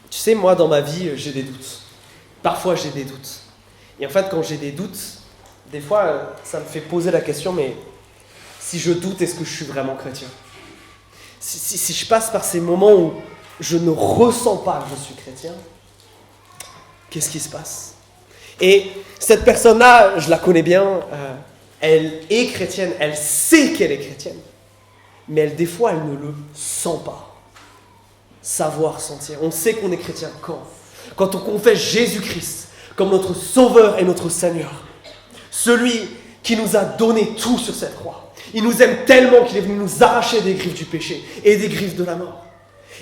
Tu sais, moi, dans ma vie, j'ai des doutes. Parfois, j'ai des doutes. Et en fait, quand j'ai des doutes, des fois, ça me fait poser la question, mais si je doute, est-ce que je suis vraiment chrétien ? Si je passe par ces moments où je ne ressens pas que je suis chrétien, qu'est-ce qui se passe ? Et cette personne-là, je la connais bien, elle est chrétienne, elle sait qu'elle est chrétienne, mais des fois, elle ne le sent pas. Savoir, sentir. On sait qu'on est chrétien quand on confesse Jésus-Christ comme notre Sauveur et notre Seigneur. Celui qui nous a donné tout sur cette croix. Il nous aime tellement qu'il est venu nous arracher des griffes du péché et des griffes de la mort.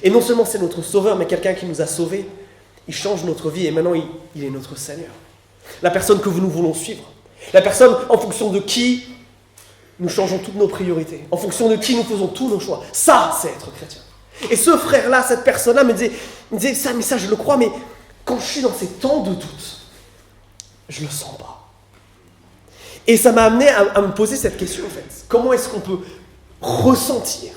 Et non seulement c'est notre Sauveur, mais quelqu'un qui nous a sauvés. Il change notre vie et maintenant il est notre Seigneur. La personne que nous voulons suivre. La personne en fonction de qui nous changeons toutes nos priorités. En fonction de qui nous faisons tous nos choix. Ça, c'est être chrétien. Et ce frère-là, cette personne-là me disait ça je le crois, mais quand je suis dans ces temps de doute, je le sens pas. Et ça m'a amené à me poser cette question en fait. Comment est-ce qu'on peut ressentir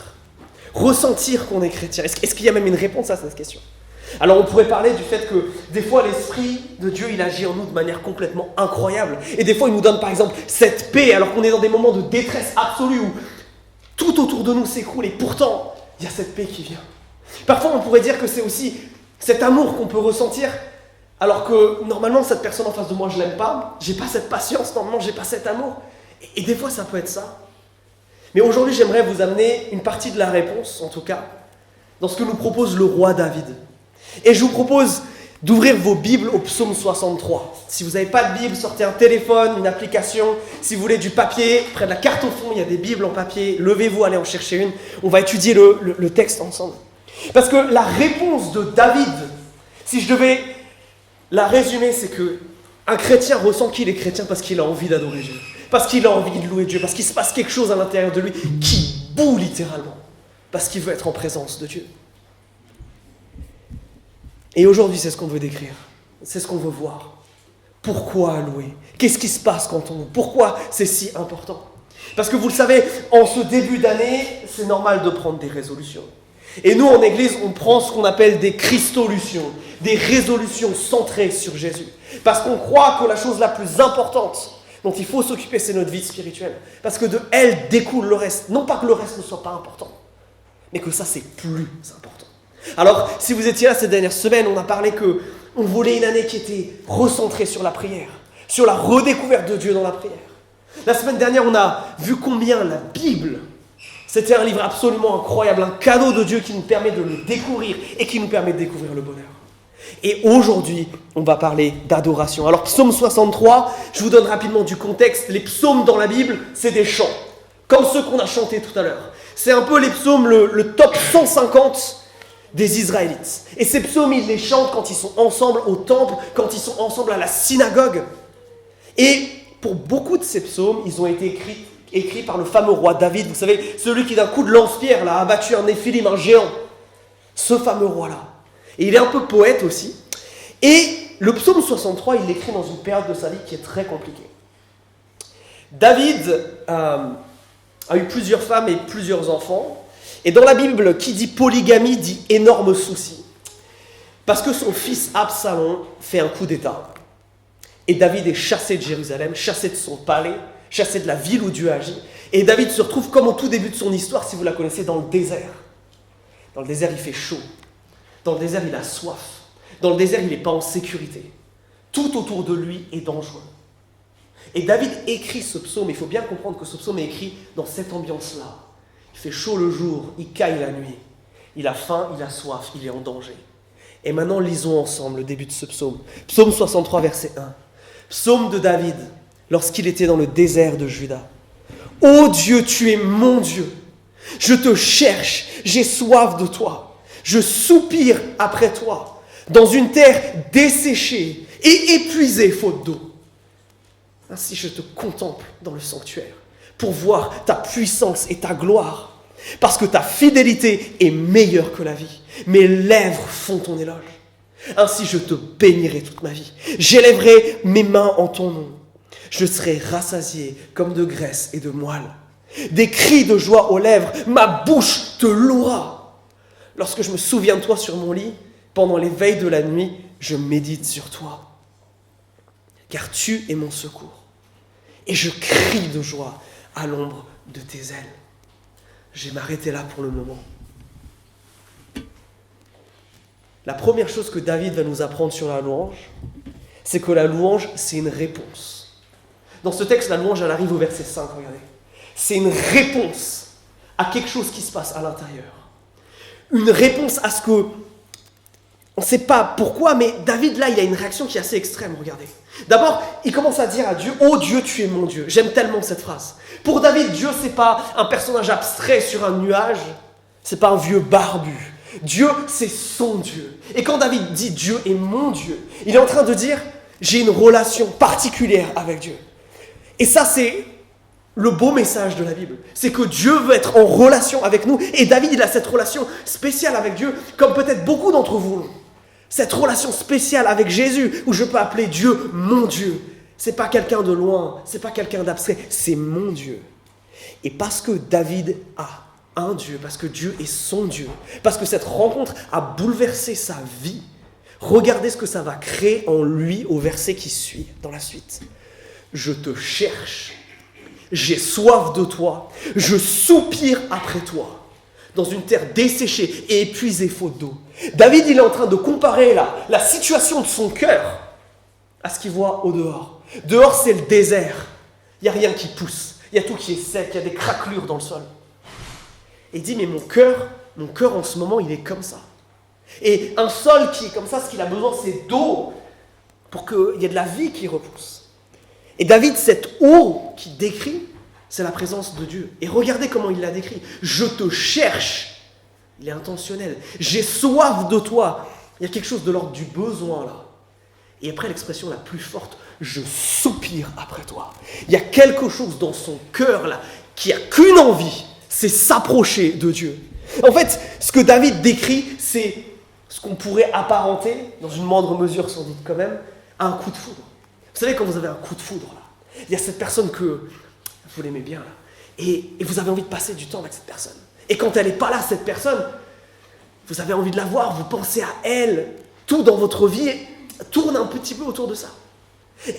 qu'on est chrétien ? Est-ce qu'il y a même une réponse à cette question ? Alors on pourrait parler du fait que des fois l'Esprit de Dieu il agit en nous de manière complètement incroyable. Et des fois il nous donne par exemple cette paix alors qu'on est dans des moments de détresse absolue où tout autour de nous s'écroule et pourtant il y a cette paix qui vient. Parfois, on pourrait dire que c'est aussi cet amour qu'on peut ressentir, alors que normalement, cette personne en face de moi, je ne l'aime pas, j'ai pas cette patience, normalement, j'ai pas cet amour. Et des fois, ça peut être ça. Mais aujourd'hui, j'aimerais vous amener une partie de la réponse, en tout cas, dans ce que nous propose le roi David. Et je vous propose d'ouvrir vos Bibles au psaume 63. Si vous n'avez pas de Bible, sortez un téléphone, une application. Si vous voulez du papier, près de la carte au fond, il y a des Bibles en papier. Levez-vous, allez en chercher une. On va étudier le texte ensemble. Parce que la réponse de David, si je devais la résumer, c'est que un chrétien ressent qu'il est chrétien parce qu'il a envie d'adorer Dieu. Parce qu'il a envie de louer Dieu. Parce qu'il se passe quelque chose à l'intérieur de lui qui bout littéralement. Parce qu'il veut être en présence de Dieu. Et aujourd'hui, c'est ce qu'on veut décrire. C'est ce qu'on veut voir. Pourquoi louer ? Qu'est-ce qui se passe quand on loue ? Pourquoi c'est si important ? Parce que vous le savez, en ce début d'année, c'est normal de prendre des résolutions. Et nous, en Église, on prend ce qu'on appelle des christolutions, des résolutions centrées sur Jésus. Parce qu'on croit que la chose la plus importante dont il faut s'occuper, c'est notre vie spirituelle. Parce que de elle découle le reste. Non pas que le reste ne soit pas important, mais que ça, c'est plus important. Alors, si vous étiez là ces dernières semaines, on a parlé qu'on voulait une année qui était recentrée sur la prière, sur la redécouverte de Dieu dans la prière. La semaine dernière, on a vu combien la Bible, c'était un livre absolument incroyable, un cadeau de Dieu qui nous permet de le découvrir et qui nous permet de découvrir le bonheur. Et aujourd'hui, on va parler d'adoration. Alors, psaume 63, je vous donne rapidement du contexte. Les psaumes dans la Bible, c'est des chants, comme ceux qu'on a chantés tout à l'heure. C'est un peu les psaumes, le top 150 des Israélites. Et ces psaumes, ils les chantent quand ils sont ensemble au temple, quand ils sont ensemble à la synagogue. Et pour beaucoup de ces psaumes, ils ont été écrits par le fameux roi David. Vous savez, celui qui d'un coup de lance-pierre là, a abattu un Néphilim, un géant. Ce fameux roi-là. Et il est un peu poète aussi. Et le psaume 63, il l'écrit dans une période de sa vie qui est très compliquée. David a eu plusieurs femmes et plusieurs enfants. Et dans la Bible, qui dit polygamie dit énorme souci. Parce que son fils Absalom fait un coup d'état. Et David est chassé de Jérusalem, chassé de son palais, chassé de la ville où Dieu agit. Et David se retrouve comme au tout début de son histoire, si vous la connaissez, dans le désert. Dans le désert, il fait chaud. Dans le désert, il a soif. Dans le désert, il n'est pas en sécurité. Tout autour de lui est dangereux. Et David écrit ce psaume. Il faut bien comprendre que ce psaume est écrit dans cette ambiance-là. Il fait chaud le jour, il caille la nuit. Il a faim, il a soif, il est en danger. Et maintenant, lisons ensemble le début de ce psaume. Psaume 63, verset 1. Psaume de David, lorsqu'il était dans le désert de Juda. « Ô Dieu, tu es mon Dieu. Je te cherche, j'ai soif de toi. Je soupire après toi, dans une terre desséchée et épuisée faute d'eau. Ainsi je te contemple dans le sanctuaire, pour voir ta puissance et ta gloire, parce que ta fidélité est meilleure que la vie. Mes lèvres font ton éloge. Ainsi je te bénirai toute ma vie. J'élèverai mes mains en ton nom. Je serai rassasié comme de graisse et de moelle. Des cris de joie aux lèvres, ma bouche te louera. Lorsque je me souviens de toi sur mon lit, pendant les veilles de la nuit, je médite sur toi. Car tu es mon secours. Et je crie de joie à l'ombre de tes ailes. Je vais m'arrêter là pour le moment. La première chose que David va nous apprendre sur la louange, c'est que la louange, c'est une réponse. Dans ce texte, la louange, elle arrive au verset 5, regardez. C'est une réponse à quelque chose qui se passe à l'intérieur. Une réponse à ce que... On ne sait pas pourquoi, mais David, là, il a une réaction qui est assez extrême, regardez. D'abord, il commence à dire à Dieu, « Oh Dieu, tu es mon Dieu ». J'aime tellement cette phrase. Pour David, Dieu, ce n'est pas un personnage abstrait sur un nuage, ce n'est pas un vieux barbu. Dieu, c'est son Dieu. Et quand David dit « Dieu est mon Dieu », il est en train de dire « J'ai une relation particulière avec Dieu ». Et ça, c'est le beau message de la Bible. C'est que Dieu veut être en relation avec nous. Et David, il a cette relation spéciale avec Dieu, comme peut-être beaucoup d'entre vous l'ont. Cette relation spéciale avec Jésus, où je peux appeler Dieu mon Dieu. C'est pas quelqu'un de loin, c'est pas quelqu'un d'abstrait, c'est mon Dieu. Et parce que David a un Dieu, parce que Dieu est son Dieu, parce que cette rencontre a bouleversé sa vie, regardez ce que ça va créer en lui au verset qui suit, dans la suite. Je te cherche, j'ai soif de toi, je soupire après toi. Dans une terre desséchée et épuisée faute d'eau. David, il est en train de comparer la situation de son cœur à ce qu'il voit au dehors. Dehors, c'est le désert. Il n'y a rien qui pousse. Il y a tout qui est sec, il y a des craquelures dans le sol. Et il dit, mais mon cœur en ce moment, il est comme ça. Et un sol qui est comme ça, ce qu'il a besoin, c'est d'eau pour qu'il y ait de la vie qui repousse. Et David, cette eau qu'il décrit, c'est la présence de Dieu. Et regardez comment il l'a décrit. Je te cherche. Il est intentionnel. J'ai soif de toi. Il y a quelque chose de l'ordre du besoin là. Et après l'expression la plus forte, je soupire après toi. Il y a quelque chose dans son cœur là qui a qu'une envie, c'est s'approcher de Dieu. En fait, ce que David décrit, c'est ce qu'on pourrait apparenter, dans une moindre mesure sans doute quand même, à un coup de foudre. Vous savez, quand vous avez un coup de foudre là, il y a cette personne que vous l'aimez bien, là. Et vous avez envie de passer du temps avec cette personne. Et quand elle n'est pas là, cette personne, vous avez envie de la voir, vous pensez à elle. Tout dans votre vie tourne un petit peu autour de ça.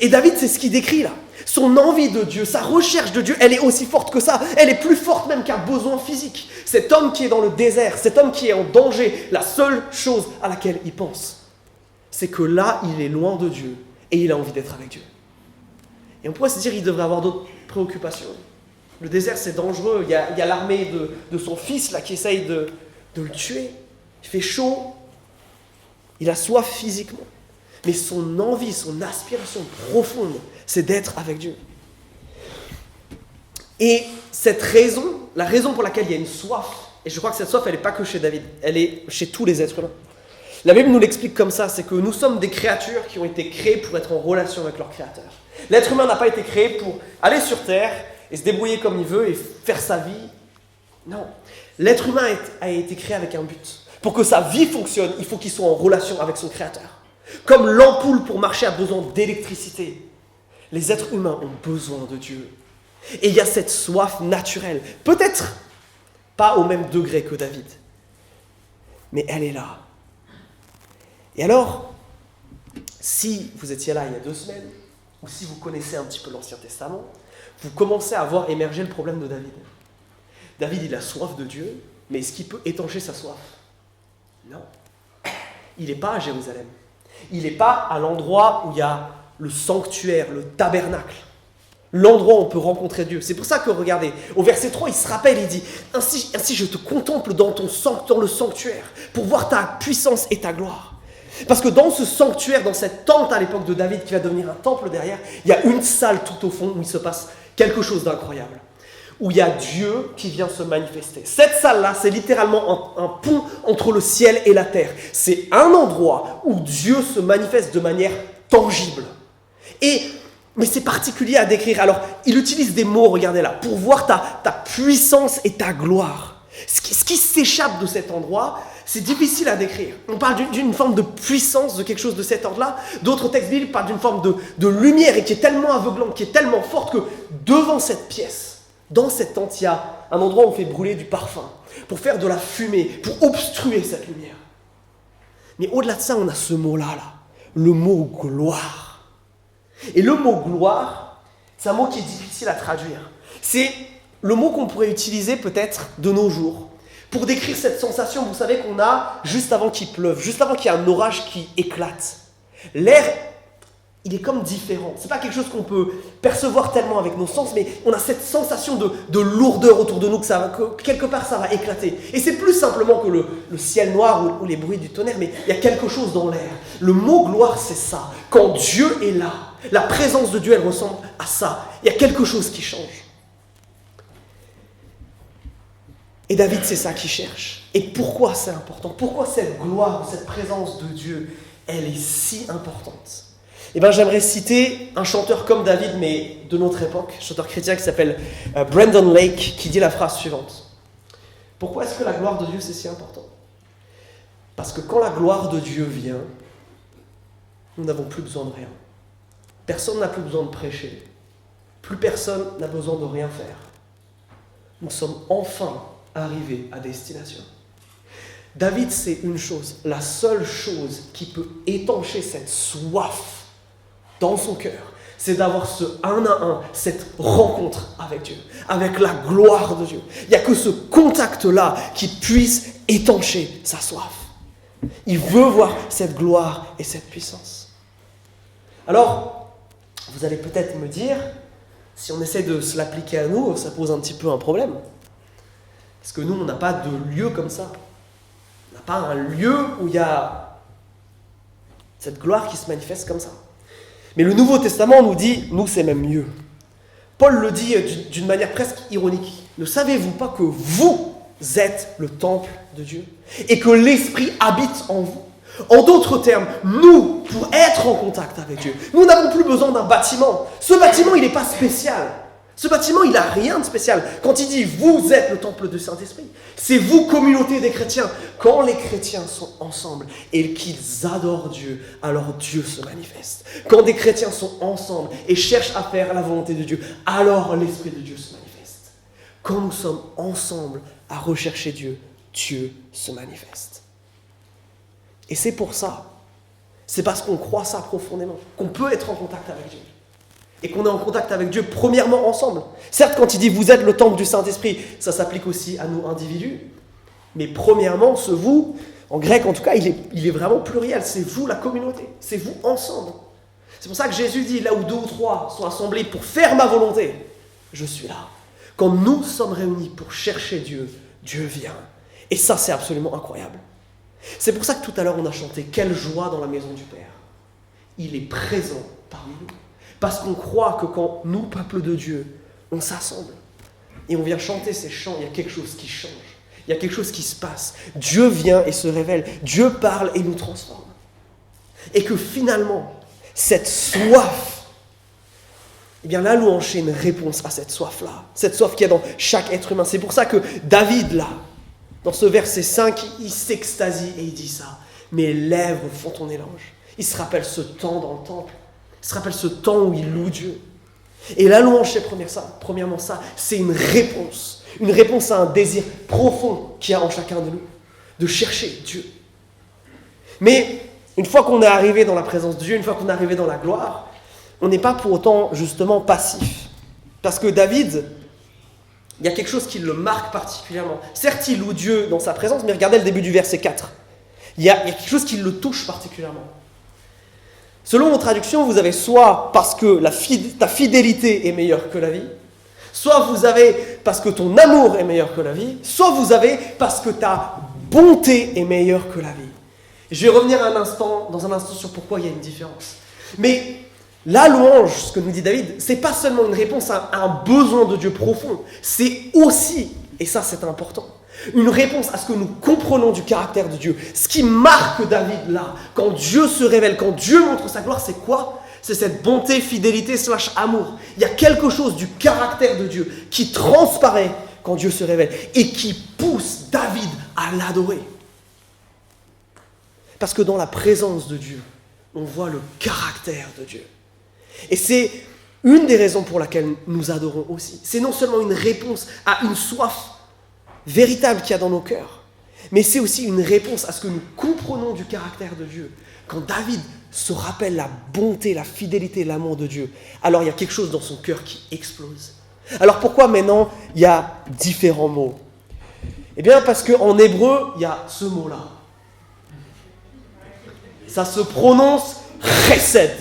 Et David, c'est ce qu'il décrit là. Son envie de Dieu, sa recherche de Dieu, elle est aussi forte que ça. Elle est plus forte même qu'un besoin physique. Cet homme qui est dans le désert, cet homme qui est en danger, la seule chose à laquelle il pense, c'est que là, il est loin de Dieu et il a envie d'être avec Dieu. Et on pourrait se dire qu'il devrait avoir d'autres préoccupations. Le désert, c'est dangereux. Il y a l'armée de son fils là, qui essaye de le tuer. Il fait chaud. Il a soif physiquement. Mais son envie, son aspiration profonde, c'est d'être avec Dieu. Et cette raison, la raison pour laquelle il y a une soif, et je crois que cette soif, elle n'est pas que chez David, elle est chez tous les êtres humains. La Bible nous l'explique comme ça, c'est que nous sommes des créatures qui ont été créées pour être en relation avec leur Créateur. L'être humain n'a pas été créé pour aller sur Terre et se débrouiller comme il veut et faire sa vie. Non. L'être humain a été créé avec un but. Pour que sa vie fonctionne, il faut qu'il soit en relation avec son Créateur. Comme l'ampoule pour marcher a besoin d'électricité, les êtres humains ont besoin de Dieu. Et il y a cette soif naturelle. Peut-être pas au même degré que David, mais elle est là. Et alors, si vous étiez là il y a 2 semaines, ou si vous connaissez un petit peu l'Ancien Testament, vous commencez à voir émerger le problème de David. David, il a soif de Dieu, mais est-ce qu'il peut étancher sa soif? Non. Il n'est pas à Jérusalem. Il n'est pas à l'endroit où il y a le sanctuaire, le tabernacle. L'endroit où on peut rencontrer Dieu. C'est pour ça que, regardez, au verset 3, il se rappelle, il dit « Ainsi je te contemple dans le sanctuaire, pour voir ta puissance et ta gloire. » Parce que dans ce sanctuaire, dans cette tente à l'époque de David, qui va devenir un temple derrière, il y a une salle tout au fond où il se passe quelque chose d'incroyable. Où il y a Dieu qui vient se manifester. Cette salle-là, c'est littéralement un pont entre le ciel et la terre. C'est un endroit où Dieu se manifeste de manière tangible. Mais c'est particulier à décrire. Alors, il utilise des mots, regardez là, pour voir ta puissance et ta gloire. Ce qui s'échappe de cet endroit, c'est difficile à décrire. On parle d'une forme de puissance, de quelque chose de cet ordre-là. D'autres textes bibliques parlent d'une forme de lumière et qui est tellement aveuglante, qui est tellement forte que devant cette pièce, dans cette tente, il y a un endroit où on fait brûler du parfum, pour faire de la fumée, pour obstruer cette lumière. Mais au-delà de ça, on a ce mot-là, le mot gloire. Et le mot gloire, c'est un mot qui est difficile à traduire. C'est le mot qu'on pourrait utiliser peut-être de nos jours pour décrire cette sensation, vous savez, qu'on a juste avant qu'il pleuve, juste avant qu'il y ait un orage qui éclate. L'air, il est comme différent. C'est pas quelque chose qu'on peut percevoir tellement avec nos sens, mais on a cette sensation de lourdeur autour de nous, que quelque part ça va éclater. Et c'est plus simplement que le ciel noir ou les bruits du tonnerre, mais il y a quelque chose dans l'air. Le mot gloire, c'est ça. Quand Dieu est là, la présence de Dieu, elle ressemble à ça. Il y a quelque chose qui change. Et David, c'est ça qu'il cherche. Et pourquoi c'est important? Pourquoi cette gloire, cette présence de Dieu, elle est si importante? Eh bien, j'aimerais citer un chanteur comme David, mais de notre époque, un chanteur chrétien qui s'appelle Brandon Lake, qui dit la phrase suivante. Pourquoi est-ce que la gloire de Dieu, c'est si important? Parce que quand la gloire de Dieu vient, nous n'avons plus besoin de rien. Personne n'a plus besoin de prêcher. Plus personne n'a besoin de rien faire. Nous sommes enfin arrivés à destination. David, c'est une chose, la seule chose qui peut étancher cette soif dans son cœur, c'est d'avoir ce 1 à 1, cette rencontre avec Dieu, avec la gloire de Dieu. Il n'y a que ce contact-là qui puisse étancher sa soif. Il veut voir cette gloire et cette puissance. Alors, vous allez peut-être me dire, si on essaie de se l'appliquer à nous, ça pose un petit peu un problème. Parce que nous, on n'a pas de lieu comme ça. On n'a pas un lieu où il y a cette gloire qui se manifeste comme ça. Mais le Nouveau Testament nous dit, nous c'est même mieux. Paul le dit d'une manière presque ironique. Ne savez-vous pas que vous êtes le temple de Dieu et que l'Esprit habite en vous? En d'autres termes, nous, pour être en contact avec Dieu, nous n'avons plus besoin d'un bâtiment. Ce bâtiment, il n'est pas spécial. Ce bâtiment, il n'a rien de spécial. Quand il dit « vous êtes le temple du Saint-Esprit », c'est vous, communauté des chrétiens. Quand les chrétiens sont ensemble et qu'ils adorent Dieu, alors Dieu se manifeste. Quand des chrétiens sont ensemble et cherchent à faire la volonté de Dieu, alors l'Esprit de Dieu se manifeste. Quand nous sommes ensemble à rechercher Dieu, Dieu se manifeste. Et c'est pour ça, c'est parce qu'on croit ça profondément, qu'on peut être en contact avec Dieu. Et qu'on est en contact avec Dieu premièrement ensemble. Certes, quand il dit « vous êtes le temple du Saint-Esprit », ça s'applique aussi à nous individus. Mais premièrement, ce « vous », en grec en tout cas, il est vraiment pluriel. C'est vous la communauté, c'est vous ensemble. C'est pour ça que Jésus dit « là où 2 ou 3 sont assemblés pour faire ma volonté, je suis là ». Quand nous sommes réunis pour chercher Dieu, Dieu vient. Et ça, c'est absolument incroyable. C'est pour ça que tout à l'heure, on a chanté « quelle joie dans la maison du Père ». Il est présent parmi nous. Parce qu'on croit que quand nous, peuple de Dieu, on s'assemble et on vient chanter ces chants, il y a quelque chose qui change. Il y a quelque chose qui se passe. Dieu vient et se révèle. Dieu parle et nous transforme. Et que finalement, cette soif, eh bien la louange est une réponse à cette soif-là. Cette soif qu'il y a dans chaque être humain. C'est pour ça que David, là, dans ce verset 5, il s'extasie et il dit ça. Mes lèvres font ton éloge. Il se rappelle ce temps dans le temple. Il se rappelle ce temps où il loue Dieu. Et la louange, c'est premièrement ça, c'est une réponse à un désir profond qu'il y a en chacun de nous, de chercher Dieu. Mais une fois qu'on est arrivé dans la présence de Dieu, une fois qu'on est arrivé dans la gloire, on n'est pas pour autant justement passif. Parce que David, il y a quelque chose qui le marque particulièrement. Certes, il loue Dieu dans sa présence, mais regardez le début du verset 4. Il y a quelque chose qui le touche particulièrement. Selon vos traductions, vous avez soit parce que ta fidélité est meilleure que la vie, soit vous avez parce que ton amour est meilleur que la vie, soit vous avez parce que ta bonté est meilleure que la vie. Je vais revenir dans un instant sur pourquoi il y a une différence. Mais la louange, ce que nous dit David, c'est pas seulement une réponse à un besoin de Dieu profond, c'est aussi, et ça c'est important, une réponse à ce que nous comprenons du caractère de Dieu. Ce qui marque David là, quand Dieu se révèle, quand Dieu montre sa gloire, c'est quoi? C'est cette bonté, fidélité / amour. Il y a quelque chose du caractère de Dieu qui transparaît quand Dieu se révèle et qui pousse David à l'adorer. Parce que dans la présence de Dieu, on voit le caractère de Dieu. Et c'est une des raisons pour laquelle nous adorons aussi. C'est non seulement une réponse à une soif véritable qu'il y a dans nos cœurs, mais c'est aussi une réponse à ce que nous comprenons du caractère de Dieu. Quand David se rappelle la bonté, la fidélité, l'amour de Dieu, alors il y a quelque chose dans son cœur qui explose. Alors pourquoi maintenant il y a différents mots? Eh bien parce qu'en hébreu, il y a ce mot-là. Ça se prononce chesed,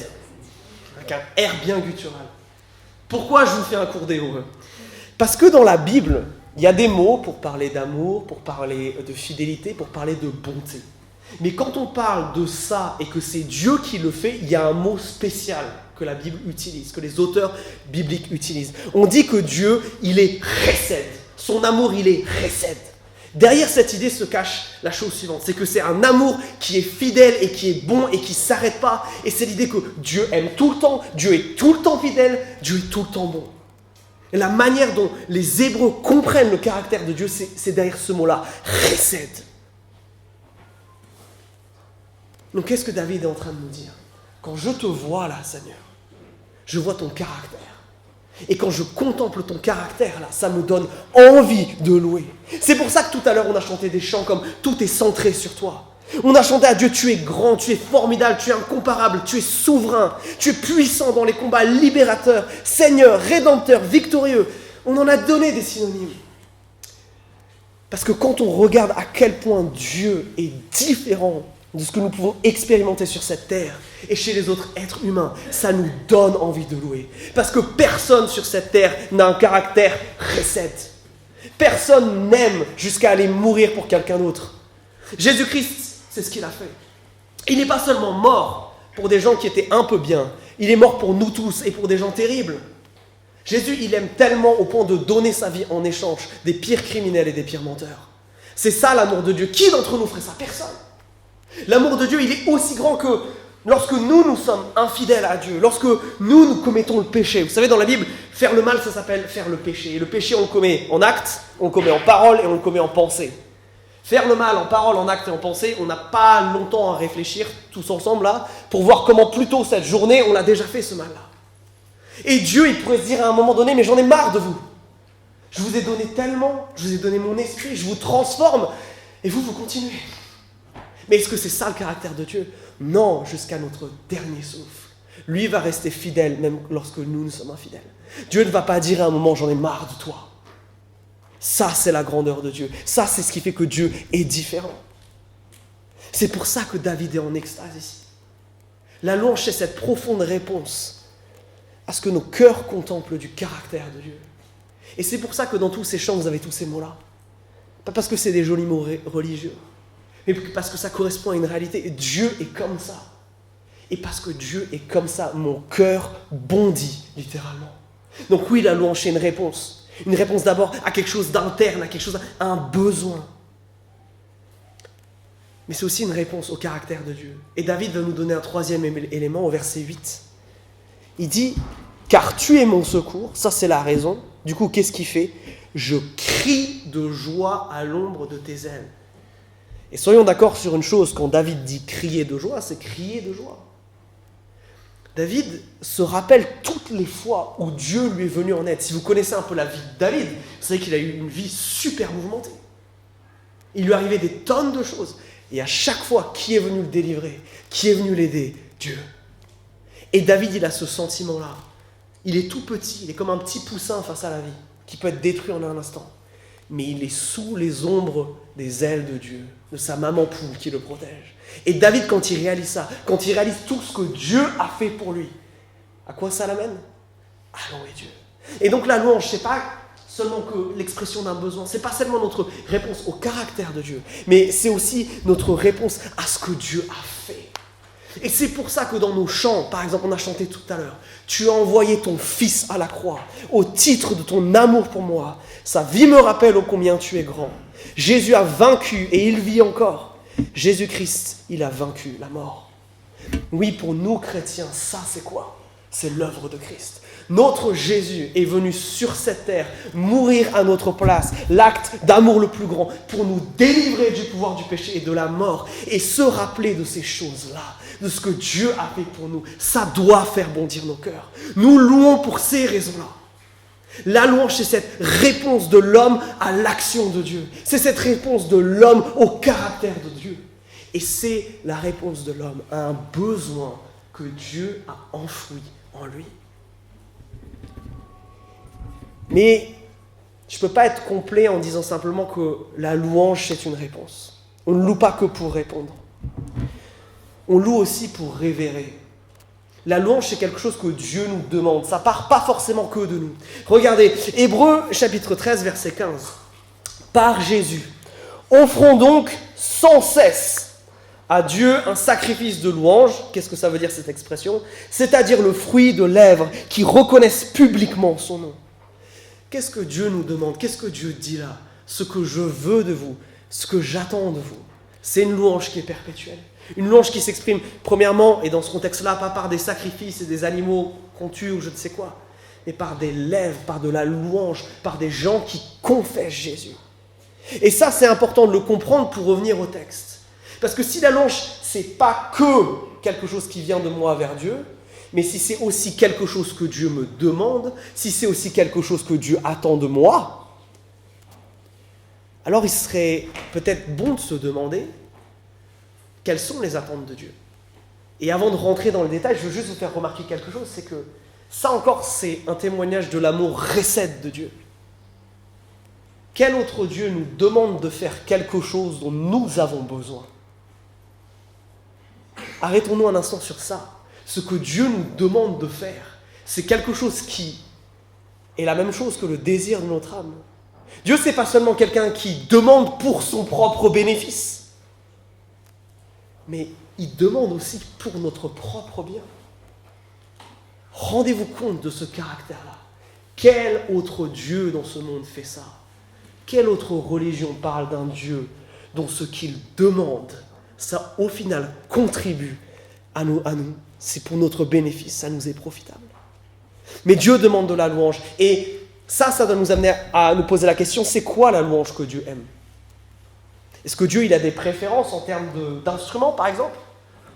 avec un R bien guttural. Pourquoi je vous fais un cours d'hébreu? Parce que dans la Bible, il y a des mots pour parler d'amour, pour parler de fidélité, pour parler de bonté. Mais quand on parle de ça et que c'est Dieu qui le fait, il y a un mot spécial que la Bible utilise, que les auteurs bibliques utilisent. On dit que Dieu, il est chesed. Son amour, il est chesed. Derrière cette idée se cache la chose suivante, c'est que c'est un amour qui est fidèle et qui est bon et qui ne s'arrête pas. Et c'est l'idée que Dieu aime tout le temps, Dieu est tout le temps fidèle, Dieu est tout le temps bon. Et la manière dont les Hébreux comprennent le caractère de Dieu, c'est derrière ce mot-là, chesed. Donc qu'est-ce que David est en train de nous dire? Quand je te vois là, Seigneur, je vois ton caractère. Et quand je contemple ton caractère là, ça me donne envie de louer. C'est pour ça que tout à l'heure on a chanté des chants comme « Tout est centré sur toi ». On a chanté à Dieu « Tu es grand, tu es formidable, tu es incomparable, tu es souverain, tu es puissant dans les combats, libérateur, Seigneur, rédempteur, victorieux ». On en a donné des synonymes. Parce que quand on regarde à quel point Dieu est différent de ce que nous pouvons expérimenter sur cette terre et chez les autres êtres humains, ça nous donne envie de louer. Parce que personne sur cette terre n'a un caractère chesed. Personne n'aime jusqu'à aller mourir pour quelqu'un d'autre. Jésus-Christ, c'est ce qu'il a fait. Il n'est pas seulement mort pour des gens qui étaient un peu bien, il est mort pour nous tous et pour des gens terribles. Jésus, il aime tellement au point de donner sa vie en échange des pires criminels et des pires menteurs. C'est ça l'amour de Dieu. Qui d'entre nous ferait ça? Personne. L'amour de Dieu, il est aussi grand que lorsque nous sommes infidèles à Dieu, lorsque nous commettons le péché. Vous savez, dans la Bible, faire le mal, ça s'appelle faire le péché. Et le péché, on le commet en acte, on le commet en parole et on le commet en pensée. Faire le mal en parole, en acte et en pensée, on n'a pas longtemps à réfléchir tous ensemble là, pour voir comment plus tôt cette journée, on a déjà fait ce mal-là. Et Dieu, il pourrait se dire à un moment donné, mais j'en ai marre de vous. Je vous ai donné tellement, je vous ai donné mon esprit, je vous transforme, et vous continuez. Mais est-ce que c'est ça le caractère de Dieu? Non, jusqu'à notre dernier souffle. Lui va rester fidèle, même lorsque nous sommes infidèles. Dieu ne va pas dire à un moment, j'en ai marre de toi. Ça, c'est la grandeur de Dieu. Ça, c'est ce qui fait que Dieu est différent. C'est pour ça que David est en extase ici. La louange, c'est cette profonde réponse à ce que nos cœurs contemplent du caractère de Dieu. Et c'est pour ça que dans tous ces chants, vous avez tous ces mots-là. Pas parce que c'est des jolis mots religieux, mais parce que ça correspond à une réalité. Dieu est comme ça. Et parce que Dieu est comme ça, mon cœur bondit littéralement. Donc oui, la louange, c'est une réponse. Une réponse d'abord à quelque chose d'interne, à quelque chose, à un besoin. Mais c'est aussi une réponse au caractère de Dieu. Et David va nous donner un troisième élément au verset 8. Il dit, « Car tu es mon secours », ça c'est la raison. Du coup, qu'est-ce qu'il fait? « Je crie de joie à l'ombre de tes ailes ». Et soyons d'accord sur une chose, quand David dit « crier de joie », c'est crier de joie. David se rappelle toutes les fois où Dieu lui est venu en aide. Si vous connaissez un peu la vie de David, vous savez qu'il a eu une vie super mouvementée. Il lui arrivait des tonnes de choses. Et à chaque fois, qui est venu le délivrer? Qui est venu l'aider? Dieu. Et David, il a ce sentiment-là. Il est tout petit, il est comme un petit poussin face à la vie, qui peut être détruit en un instant. Mais il est sous les ombres des ailes de Dieu, de sa maman poule qui le protège. Et David, quand il réalise ça, quand il réalise tout ce que Dieu a fait pour lui, à quoi ça l'amène? À louer Dieu. Et donc la louange, c'est pas seulement que l'expression d'un besoin, c'est pas seulement notre réponse au caractère de Dieu, mais c'est aussi notre réponse à ce que Dieu a fait. Et c'est pour ça que dans nos chants, par exemple, on a chanté tout à l'heure, tu as envoyé ton Fils à la croix, au titre de ton amour pour moi. Sa vie me rappelle ô combien tu es grand. Jésus a vaincu et il vit encore. Jésus-Christ, il a vaincu la mort. Oui, pour nous chrétiens, ça c'est quoi? C'est l'œuvre de Christ. Notre Jésus est venu sur cette terre mourir à notre place, l'acte d'amour le plus grand, pour nous délivrer du pouvoir du péché et de la mort, et se rappeler de ces choses-là, de ce que Dieu a fait pour nous. Ça doit faire bondir nos cœurs. Nous louons pour ces raisons-là. La louange, c'est cette réponse de l'homme à l'action de Dieu. C'est cette réponse de l'homme au caractère de Dieu. Et c'est la réponse de l'homme à un besoin que Dieu a enfoui en lui. Mais je ne peux pas être complet en disant simplement que la louange, c'est une réponse. On ne loue pas que pour répondre. On loue aussi pour révérer. La louange, c'est quelque chose que Dieu nous demande. Ça ne part pas forcément que de nous. Regardez, Hébreux chapitre 13, verset 15. Par Jésus, offrons donc sans cesse à Dieu un sacrifice de louange. Qu'est-ce que ça veut dire cette expression ? C'est-à-dire le fruit de lèvres qui reconnaissent publiquement son nom. Qu'est-ce que Dieu nous demande ? Qu'est-ce que Dieu dit là ? Ce que je veux de vous, ce que j'attends de vous, c'est une louange qui est perpétuelle. Une louange qui s'exprime premièrement, et dans ce contexte-là, pas par des sacrifices et des animaux qu'on tue ou je ne sais quoi, mais par des lèvres, par de la louange, par des gens qui confessent Jésus. Et ça, c'est important de le comprendre pour revenir au texte. Parce que si la louange, c'est pas que quelque chose qui vient de moi vers Dieu, mais si c'est aussi quelque chose que Dieu me demande, si c'est aussi quelque chose que Dieu attend de moi, alors il serait peut-être bon de se demander quelles sont les attentes de Dieu. Et avant de rentrer dans le détail, je veux juste vous faire remarquer quelque chose, c'est que ça encore, c'est un témoignage de l'amour récède de Dieu. Quel autre Dieu nous demande de faire quelque chose dont nous avons besoin ? Arrêtons-nous un instant sur ça. Ce que Dieu nous demande de faire, c'est quelque chose qui est la même chose que le désir de notre âme. Dieu, c'est pas seulement quelqu'un qui demande pour son propre bénéfice, mais il demande aussi pour notre propre bien. Rendez-vous compte de ce caractère-là. Quel autre Dieu dans ce monde fait ça ? Quelle autre religion parle d'un Dieu dont ce qu'il demande, ça au final contribue à nous, c'est pour notre bénéfice, ça nous est profitable. Mais Dieu demande de la louange. Et ça doit nous amener à nous poser la question, c'est quoi la louange que Dieu aime ? Est-ce que Dieu il a des préférences en termes d'instruments, par exemple ?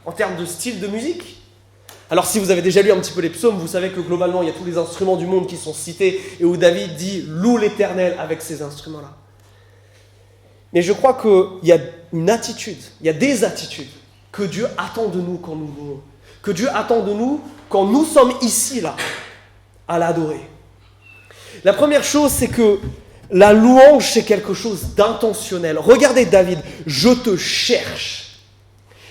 En termes de style de musique ? Alors si vous avez déjà lu un petit peu les psaumes, vous savez que globalement, il y a tous les instruments du monde qui sont cités et où David dit « Loue l'Éternel » avec ces instruments-là. Mais je crois qu'il y a une attitude, il y a des attitudes que Dieu attend de nous quand nous louons, que Dieu attend de nous quand nous sommes ici, là, à l'adorer. La première chose, c'est que la louange, c'est quelque chose d'intentionnel. Regardez David, « Je te cherche,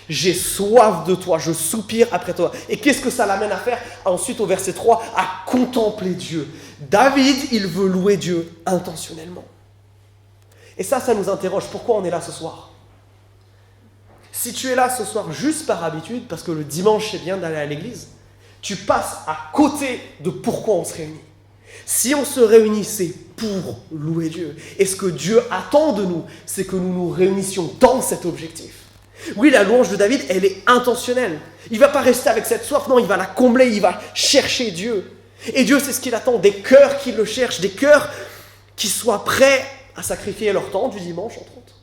j'ai soif de toi, je soupire après toi. » Et qu'est-ce que ça l'amène à faire ? Ensuite, au verset 3, à contempler Dieu. David, il veut louer Dieu intentionnellement. Et ça nous interroge. Pourquoi on est là ce soir ? Si tu es là ce soir juste par habitude, parce que le dimanche, c'est bien d'aller à l'église, tu passes à côté de pourquoi on se réunit. Si on se réunit, c'est pour louer Dieu. Et ce que Dieu attend de nous, c'est que nous nous réunissions dans cet objectif. Oui, la louange de David, elle est intentionnelle. Il ne va pas rester avec cette soif, non, il va la combler, il va chercher Dieu. Et Dieu, c'est ce qu'il attend, des cœurs qui le cherchent, des cœurs qui soient prêts à sacrifier leur temps du dimanche, entre autres,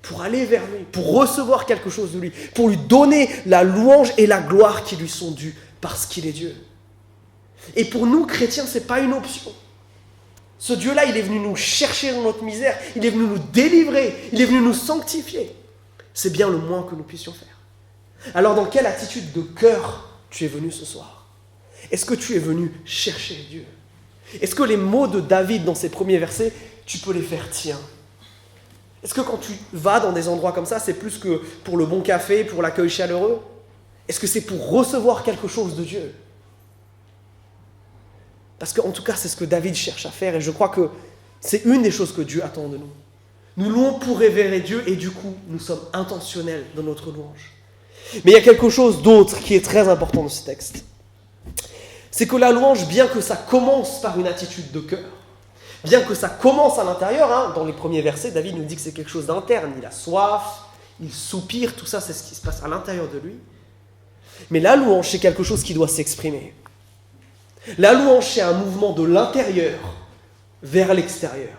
pour aller vers lui, pour recevoir quelque chose de lui, pour lui donner la louange et la gloire qui lui sont dues, parce qu'il est Dieu. Et pour nous, chrétiens, ce n'est pas une option. Ce Dieu-là, il est venu nous chercher dans notre misère, il est venu nous délivrer, il est venu nous sanctifier. C'est bien le moins que nous puissions faire. Alors, dans quelle attitude de cœur tu es venu ce soir ? Est-ce que tu es venu chercher Dieu ? Est-ce que les mots de David dans ses premiers versets, tu peux les faire tiens ? Est-ce que quand tu vas dans des endroits comme ça, c'est plus que pour le bon café, pour l'accueil chaleureux ? Est-ce que c'est pour recevoir quelque chose de Dieu ? Parce qu'en tout cas, c'est ce que David cherche à faire et je crois que c'est une des choses que Dieu attend de nous. Nous louons pour révérer Dieu et du coup, nous sommes intentionnels dans notre louange. Mais il y a quelque chose d'autre qui est très important dans ce texte. C'est que la louange, bien que ça commence par une attitude de cœur, bien que ça commence à l'intérieur, dans les premiers versets, David nous dit que c'est quelque chose d'interne. Il a soif, il soupire, tout ça, c'est ce qui se passe à l'intérieur de lui. Mais la louange, c'est quelque chose qui doit s'exprimer. La louange, c'est un mouvement de l'intérieur vers l'extérieur.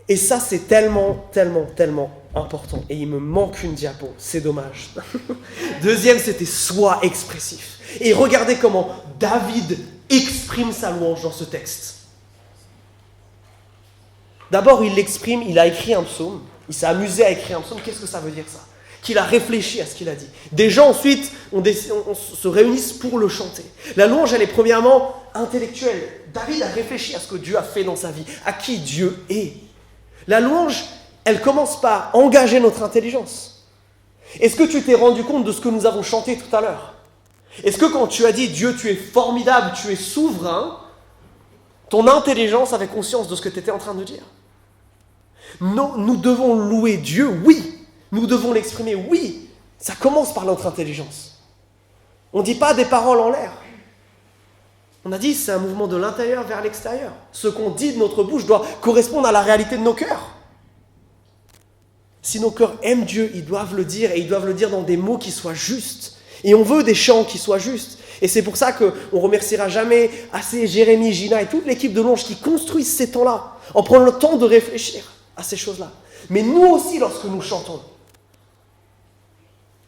Et ça, c'est tellement, tellement, tellement important. Et il me manque une diapo, c'est dommage. Deuxième, c'était sois expressif. Et regardez comment David exprime sa louange dans ce texte. D'abord, il l'exprime, il a écrit un psaume. Il s'est amusé à écrire un psaume. Qu'est-ce que ça veut dire ça ? Qu'il a réfléchi à ce qu'il a dit. Des gens ensuite, on se réunissent pour le chanter. La louange, elle est premièrement intellectuelle. David a réfléchi à ce que Dieu a fait dans sa vie, à qui Dieu est. La louange, elle commence par engager notre intelligence. Est-ce que tu t'es rendu compte de ce que nous avons chanté tout à l'heure ? Est-ce que quand tu as dit « Dieu, tu es formidable, tu es souverain », ton intelligence avait conscience de ce que tu étais en train de dire ? Non, nous devons louer Dieu, oui. Nous devons l'exprimer, oui. Ça commence par notre intelligence. On ne dit pas des paroles en l'air. On a dit c'est un mouvement de l'intérieur vers l'extérieur. Ce qu'on dit de notre bouche doit correspondre à la réalité de nos cœurs. Si nos cœurs aiment Dieu, ils doivent le dire, et ils doivent le dire dans des mots qui soient justes. Et on veut des chants qui soient justes. Et c'est pour ça qu'on ne remerciera jamais assez Jérémie, Gina et toute l'équipe de louange qui construisent ces temps-là, en prenant le temps de réfléchir à ces choses-là. Mais nous aussi, lorsque nous chantons,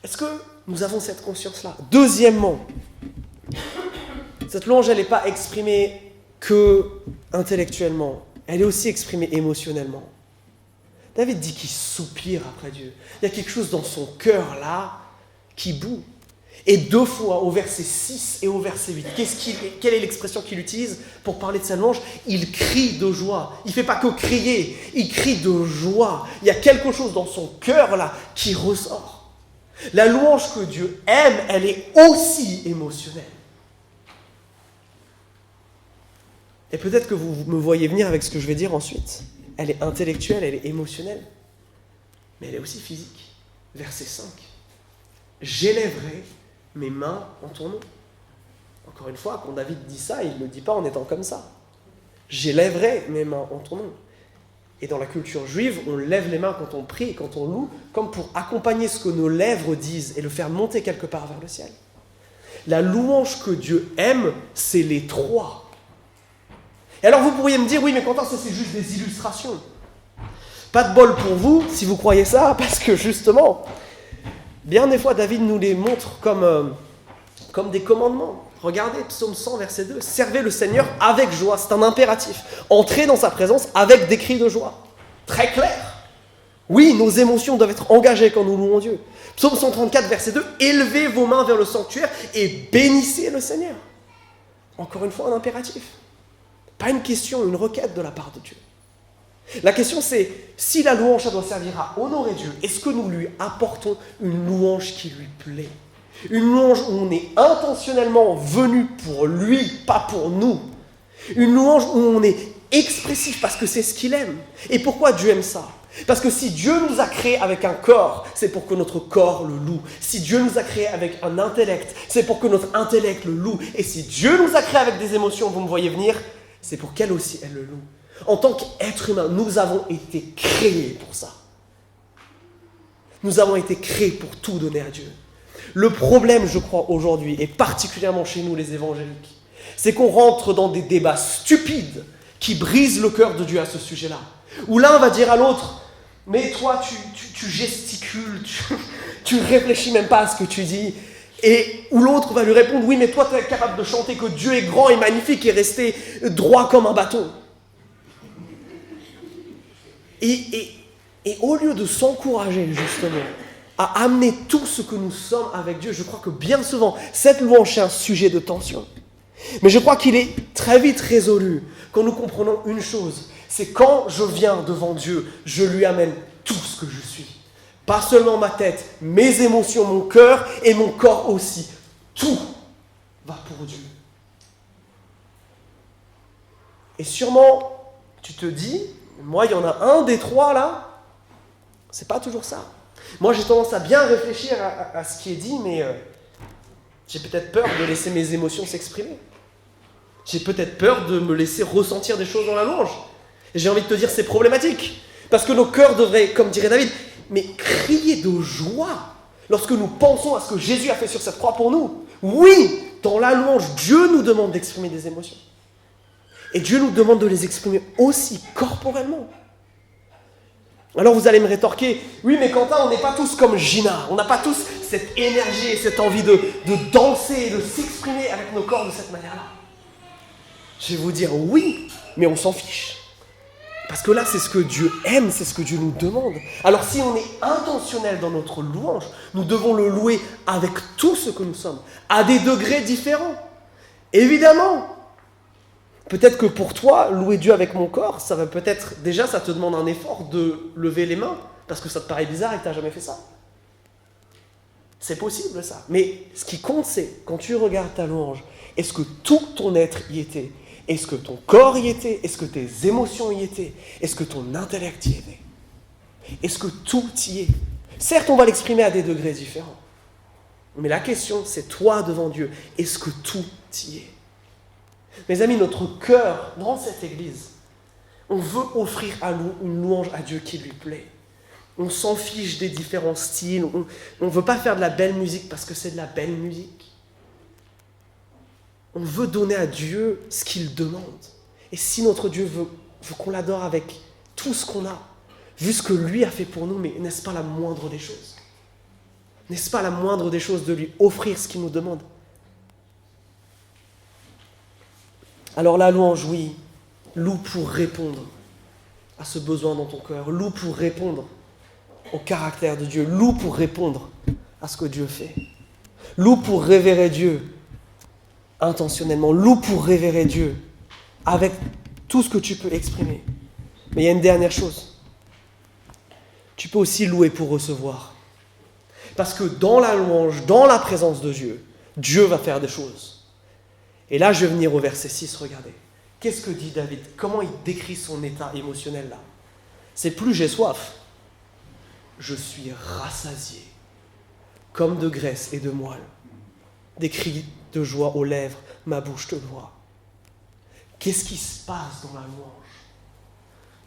est-ce que nous avons cette conscience-là ? Deuxièmement, cette louange, elle n'est pas exprimée que intellectuellement, elle est aussi exprimée émotionnellement. David dit qu'il soupire après Dieu. Il y a quelque chose dans son cœur là qui bout. Et 2 fois, au verset 6 et au verset 8, quelle est l'expression qu'il utilise pour parler de sa louange ? Il crie de joie. Il ne fait pas que crier, il crie de joie. Il y a quelque chose dans son cœur là qui ressort. La louange que Dieu aime, elle est aussi émotionnelle. Et peut-être que vous me voyez venir avec ce que je vais dire ensuite. Elle est intellectuelle, elle est émotionnelle, mais elle est aussi physique. Verset 5. J'élèverai mes mains en ton nom. Encore une fois, quand David dit ça, il ne le dit pas en étant comme ça. J'élèverai mes mains en ton nom. Et dans la culture juive, on lève les mains quand on prie et quand on loue, comme pour accompagner ce que nos lèvres disent et le faire monter quelque part vers le ciel. La louange que Dieu aime, c'est les 3. Et alors vous pourriez me dire, oui, mais Quentin, ça c'est juste des illustrations. Pas de bol pour vous, si vous croyez ça, parce que justement, bien des fois, David nous les montre comme des commandements. Regardez, psaume 100, verset 2. Servez le Seigneur avec joie, c'est un impératif. Entrez dans sa présence avec des cris de joie. Très clair. Oui, nos émotions doivent être engagées quand nous louons Dieu. Psaume 134, verset 2. Élevez vos mains vers le sanctuaire et bénissez le Seigneur. Encore une fois, un impératif. Pas une question, une requête de la part de Dieu. La question c'est, si la louange, ça doit servir à honorer Dieu, est-ce que nous lui apportons une louange qui lui plaît ? Une louange où on est intentionnellement venu pour lui, pas pour nous. Une louange où on est expressif parce que c'est ce qu'il aime. Et pourquoi Dieu aime ça ? Parce que si Dieu nous a créés avec un corps, c'est pour que notre corps le loue. Si Dieu nous a créés avec un intellect, c'est pour que notre intellect le loue. Et si Dieu nous a créés avec des émotions, vous me voyez venir, c'est pour qu'elle aussi, elle le loue. En tant qu'être humain, nous avons été créés pour ça. Nous avons été créés pour tout donner à Dieu. Le problème, je crois, aujourd'hui, et particulièrement chez nous les évangéliques, c'est qu'on rentre dans des débats stupides qui brisent le cœur de Dieu à ce sujet-là. Où l'un va dire à l'autre, mais toi, tu gesticules, tu réfléchis même pas à ce que tu dis. Et où l'autre va lui répondre, oui, mais toi, tu es capable de chanter que Dieu est grand et magnifique et rester droit comme un bâton. Et au lieu de s'encourager, justement, à amener tout ce que nous sommes avec Dieu, je crois que bien souvent, cette louange est un sujet de tension. Mais je crois qu'il est très vite résolu quand nous comprenons une chose, c'est quand je viens devant Dieu, je lui amène tout ce que je suis. Pas seulement ma tête, mes émotions, mon cœur et mon corps aussi. Tout va pour Dieu. Et sûrement, tu te dis, moi, il y en a un des 3 là, c'est pas toujours ça. Moi, j'ai tendance à bien réfléchir à ce qui est dit, mais j'ai peut-être peur de laisser mes émotions s'exprimer. J'ai peut-être peur de me laisser ressentir des choses dans la louange. Et j'ai envie de te dire, c'est problématique. Parce que nos cœurs devraient, comme dirait David, mais crier de joie. lorsque nous pensons à ce que Jésus a fait sur cette croix pour nous, oui, dans la louange, Dieu nous demande d'exprimer des émotions. Et Dieu nous demande de les exprimer aussi corporellement. Alors vous allez me rétorquer, oui mais Quentin, on n'est pas tous comme Gina, on n'a pas tous cette énergie et cette envie de danser, de s'exprimer avec nos corps de cette manière-là. Je vais vous dire oui, mais on s'en fiche. Parce que là, c'est ce que Dieu aime, c'est ce que Dieu nous demande. Alors si on est intentionnel dans notre louange, nous devons le louer avec tout ce que nous sommes, à des degrés différents. Évidemment, peut-être que pour toi, louer Dieu avec mon corps, ça va peut-être, déjà ça te demande un effort de lever les mains, parce que ça te paraît bizarre et que tu n'as jamais fait ça. C'est possible ça. Mais ce qui compte, c'est quand tu regardes ta louange, est-ce que tout ton être y était ? Est-ce que ton corps y était ? Est-ce que tes émotions y étaient ? Est-ce que ton intellect y était ? Est-ce que tout y est ? Certes, on va l'exprimer à des degrés différents. Mais la question, c'est toi devant Dieu. Est-ce que tout y est ? Mes amis, notre cœur, dans cette église, on veut offrir une louange à Dieu qui lui plaît. On s'en fiche des différents styles. On ne veut pas faire de la belle musique parce que c'est de la belle musique. On veut donner à Dieu ce qu'il demande. Et si notre Dieu veut qu'on l'adore avec tout ce qu'on a, vu ce que lui a fait pour nous, mais n'est-ce pas la moindre des choses ? N'est-ce pas la moindre des choses de lui offrir ce qu'il nous demande ? Alors la louange, oui, loue pour répondre à ce besoin dans ton cœur, loue pour répondre au caractère de Dieu, loue pour répondre à ce que Dieu fait, loue pour révérer Dieu intentionnellement, loue pour révérer Dieu avec tout ce que tu peux exprimer. Mais il y a une dernière chose, tu peux aussi louer pour recevoir. Parce que dans la louange, dans la présence de Dieu, Dieu va faire des choses. Et là, je vais venir au verset 6, regardez. Qu'est-ce que dit David ? Comment il décrit son état émotionnel là ? C'est plus j'ai soif, je suis rassasié, comme de graisse et de moelle. Des cris de joie aux lèvres, ma bouche te loue. Qu'est-ce qui se passe dans la louange ?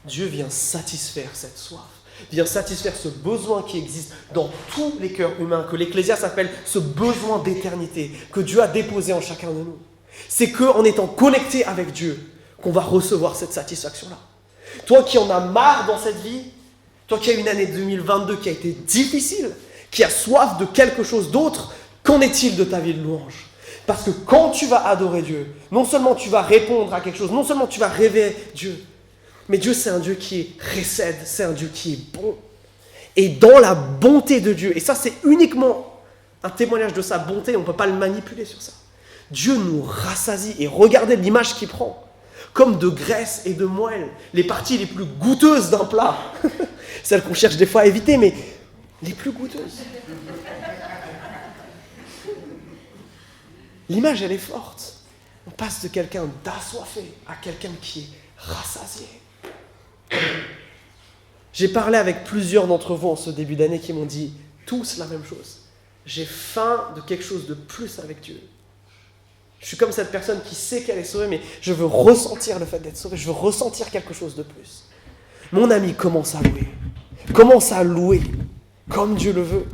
Dieu vient satisfaire cette soif, vient satisfaire ce besoin qui existe dans tous les cœurs humains, que l'Ecclésiaste appelle ce besoin d'éternité, que Dieu a déposé en chacun de nous. C'est qu'en étant connecté avec Dieu, qu'on va recevoir cette satisfaction-là. Toi qui en as marre dans cette vie, toi qui as une année 2022 qui a été difficile, qui a soif de quelque chose d'autre, qu'en est-il de ta vie de louange ? Parce que quand tu vas adorer Dieu, non seulement tu vas répondre à quelque chose, non seulement tu vas révéler Dieu, mais Dieu c'est un Dieu qui est récède, c'est un Dieu qui est bon. Et dans la bonté de Dieu, et ça c'est uniquement un témoignage de sa bonté, on ne peut pas le manipuler sur ça. Dieu nous rassasie, et regardez l'image qu'il prend, comme de graisse et de moelle, les parties les plus goûteuses d'un plat, celles qu'on cherche des fois à éviter, mais les plus goûteuses. L'image, elle est forte. On passe de quelqu'un d'assoiffé à quelqu'un qui est rassasié. J'ai parlé avec plusieurs d'entre vous en ce début d'année qui m'ont dit tous la même chose. J'ai faim de quelque chose de plus avec Dieu. Je suis comme cette personne qui sait qu'elle est sauvée, mais je veux ressentir le fait d'être sauvée, je veux ressentir quelque chose de plus. Mon ami, commence à louer. Commence à louer comme Dieu le veut.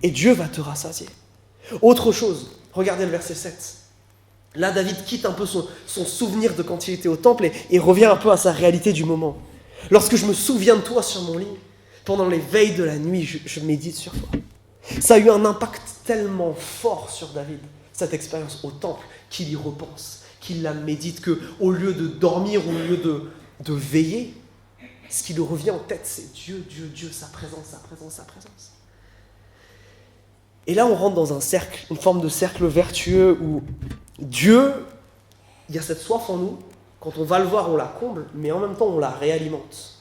Et Dieu va te rassasier. Autre chose, regardez le verset 7. Là, David quitte un peu son souvenir de quand il était au temple et revient un peu à sa réalité du moment. Lorsque je me souviens de toi sur mon lit, pendant les veilles de la nuit, je médite sur toi. Ça a eu un impact tellement fort sur David, cette expérience au temple, qu'il y repense, qu'il la médite, qu'au lieu de dormir, au lieu de veiller, ce qui lui revient en tête, c'est Dieu, Dieu, Dieu, sa présence, sa présence, sa présence. Et là, on rentre dans un cercle, une forme de cercle vertueux où Dieu, il y a cette soif en nous, quand on va le voir, on la comble, mais en même temps, on la réalimente.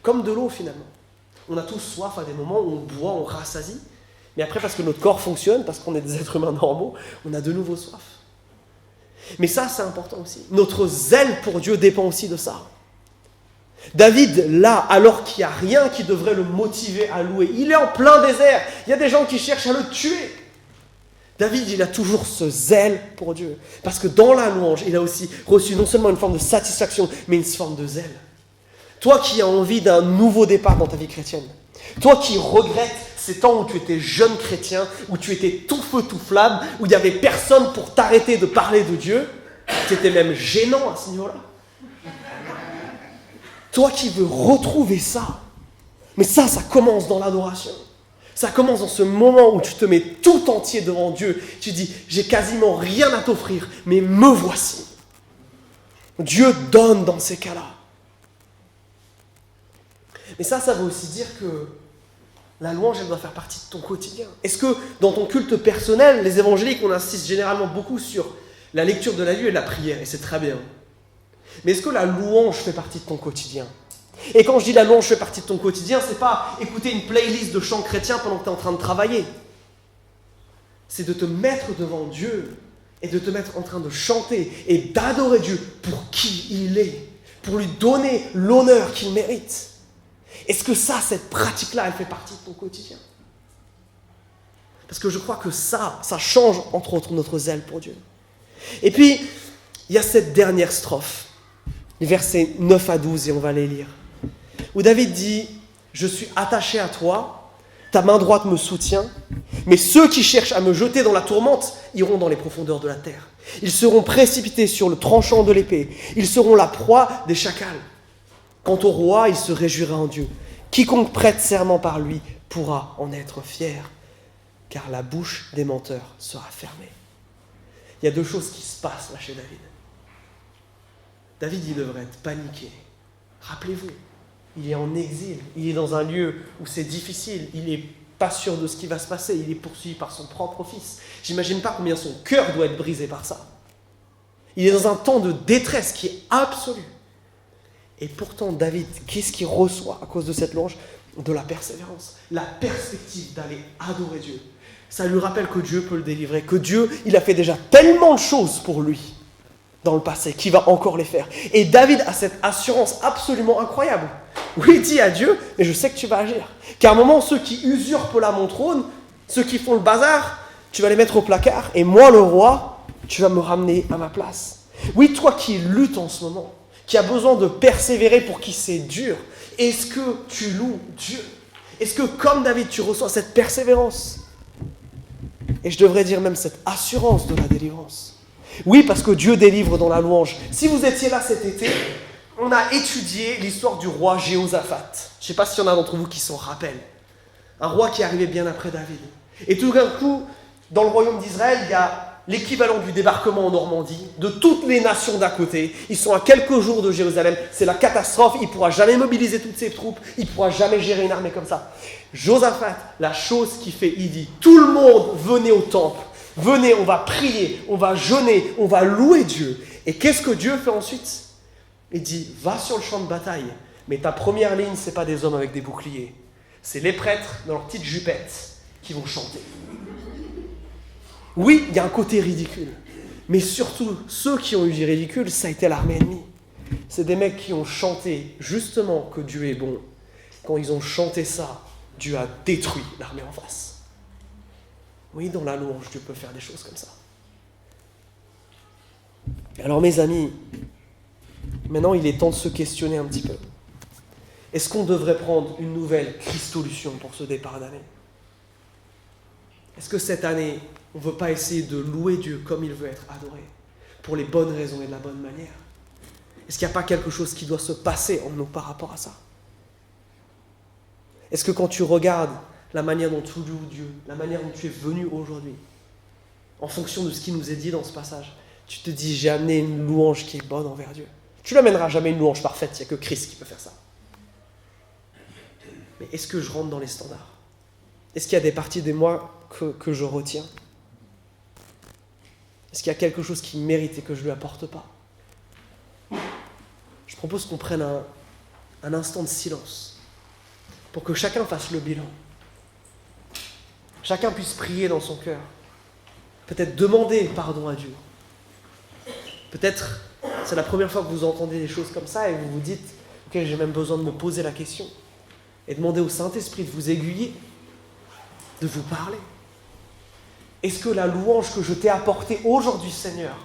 Comme de l'eau, finalement. On a tous soif à des moments où on boit, on rassasie, mais après, parce que notre corps fonctionne, parce qu'on est des êtres humains normaux, on a de nouveau soif. Mais ça, c'est important aussi. Notre zèle pour Dieu dépend aussi de ça. David, là, alors qu'il n'y a rien qui devrait le motiver à louer, il est en plein désert, il y a des gens qui cherchent à le tuer. David, il a toujours ce zèle pour Dieu, parce que dans la louange, il a aussi reçu non seulement une forme de satisfaction, mais une forme de zèle. Toi qui as envie d'un nouveau départ dans ta vie chrétienne, Toi qui regrettes ces temps où tu étais jeune chrétien, où tu étais tout feu, tout flamme, où il n'y avait personne pour t'arrêter de parler de Dieu, c'était même gênant à ce niveau-là. Toi qui veux retrouver ça, mais ça commence dans l'adoration. Ça commence dans ce moment où tu te mets tout entier devant Dieu. Tu dis, j'ai quasiment rien à t'offrir, mais me voici. Dieu donne dans ces cas-là. Mais ça veut aussi dire que la louange, elle doit faire partie de ton quotidien. Est-ce que dans ton culte personnel, les évangéliques, on insiste généralement beaucoup sur la lecture de la Bible et la prière, et c'est très bien. Mais est-ce que la louange fait partie de ton quotidien ? Et quand je dis la louange fait partie de ton quotidien, c'est pas écouter une playlist de chants chrétiens pendant que tu es en train de travailler. C'est de te mettre devant Dieu et de te mettre en train de chanter et d'adorer Dieu pour qui il est, pour lui donner l'honneur qu'il mérite. Est-ce que cette pratique-là, elle fait partie de ton quotidien ? Parce que je crois que ça change entre autres notre zèle pour Dieu. Et puis, il y a cette dernière strophe, les versets 9 à 12, et on va les lire, où David dit « Je suis attaché à toi, ta main droite me soutient, mais ceux qui cherchent à me jeter dans la tourmente iront dans les profondeurs de la terre. Ils seront précipités sur le tranchant de l'épée, ils seront la proie des chacals. Quant au roi, il se réjouira en Dieu. Quiconque prête serment par lui pourra en être fier, car la bouche des menteurs sera fermée. » Il y a deux choses qui se passent là chez David. David, il devrait être paniqué. Rappelez-vous, il est en exil, il est dans un lieu où c'est difficile, il n'est pas sûr de ce qui va se passer, il est poursuivi par son propre fils. J'imagine pas combien son cœur doit être brisé par ça. Il est dans un temps de détresse qui est absolu. Et pourtant, David, qu'est-ce qu'il reçoit à cause de cette louange ? De la persévérance, la perspective d'aller adorer Dieu. Ça lui rappelle que Dieu peut le délivrer, que Dieu, il a fait déjà tellement de choses pour lui dans le passé, qu'il va encore les faire. Et David a cette assurance absolument incroyable. Oui, il dit à Dieu, mais je sais que tu vas agir. Qu'à un moment, ceux qui usurpent là mon trône, ceux qui font le bazar, tu vas les mettre au placard, et moi, le roi, tu vas me ramener à ma place. Oui, toi qui luttes en ce moment, qui as besoin de persévérer pour qui c'est dur, est-ce que tu loues Dieu ? Est-ce que, comme David, tu reçois cette persévérance ? Et je devrais dire même cette assurance de la délivrance. Oui, parce que Dieu délivre dans la louange. Si vous étiez là cet été, on a étudié l'histoire du roi Jéhoshaphat. Je ne sais pas s'il y en a d'entre vous qui s'en rappellent. Un roi qui est arrivé bien après David. Et tout d'un coup, dans le royaume d'Israël, il y a l'équivalent du débarquement en Normandie, de toutes les nations d'à côté. Ils sont à quelques jours de Jérusalem. C'est la catastrophe. Il ne pourra jamais mobiliser toutes ses troupes. Il ne pourra jamais gérer une armée comme ça. Josaphat, la chose qu'il fait, il dit, tout le monde, venez au temple. Venez, on va prier, on va jeûner, on va louer Dieu. Et qu'est-ce que Dieu fait ensuite ? Il dit, va sur le champ de bataille. Mais ta première ligne, ce n'est pas des hommes avec des boucliers. C'est les prêtres dans leurs petites jupettes qui vont chanter. Oui, il y a un côté ridicule. Mais surtout, ceux qui ont eu du ridicule, ça a été l'armée ennemie. C'est des mecs qui ont chanté justement que Dieu est bon. Quand ils ont chanté ça, Dieu a détruit l'armée en face. Oui, dans la louange, Dieu peut faire des choses comme ça. Alors mes amis, maintenant il est temps de se questionner un petit peu. Est-ce qu'on devrait prendre une nouvelle Christolution pour ce départ d'année ? Est-ce que cette année, on ne veut pas essayer de louer Dieu comme il veut être adoré, pour les bonnes raisons et de la bonne manière ? Est-ce qu'il n'y a pas quelque chose qui doit se passer en nous par rapport à ça ? Est-ce que quand tu regardes la manière dont tu loues Dieu, la manière dont tu es venu aujourd'hui, en fonction de ce qui nous est dit dans ce passage, tu te dis, j'ai amené une louange qui est bonne envers Dieu. Tu n'amèneras jamais une louange parfaite, il n'y a que Christ qui peut faire ça. Mais est-ce que je rentre dans les standards ? Est-ce qu'il y a des parties de moi que je retiens ? Est-ce qu'il y a quelque chose qui mérite et que je ne lui apporte pas ? Je propose qu'on prenne un instant de silence pour que chacun fasse le bilan. Chacun puisse prier dans son cœur. Peut-être demander pardon à Dieu. Peut-être c'est la première fois que vous entendez des choses comme ça et vous vous dites « Ok, j'ai même besoin de me poser la question » et demander au Saint-Esprit de vous aiguiller, de vous parler. Est-ce que la louange que je t'ai apportée aujourd'hui, Seigneur,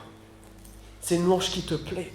c'est une louange qui te plaît ?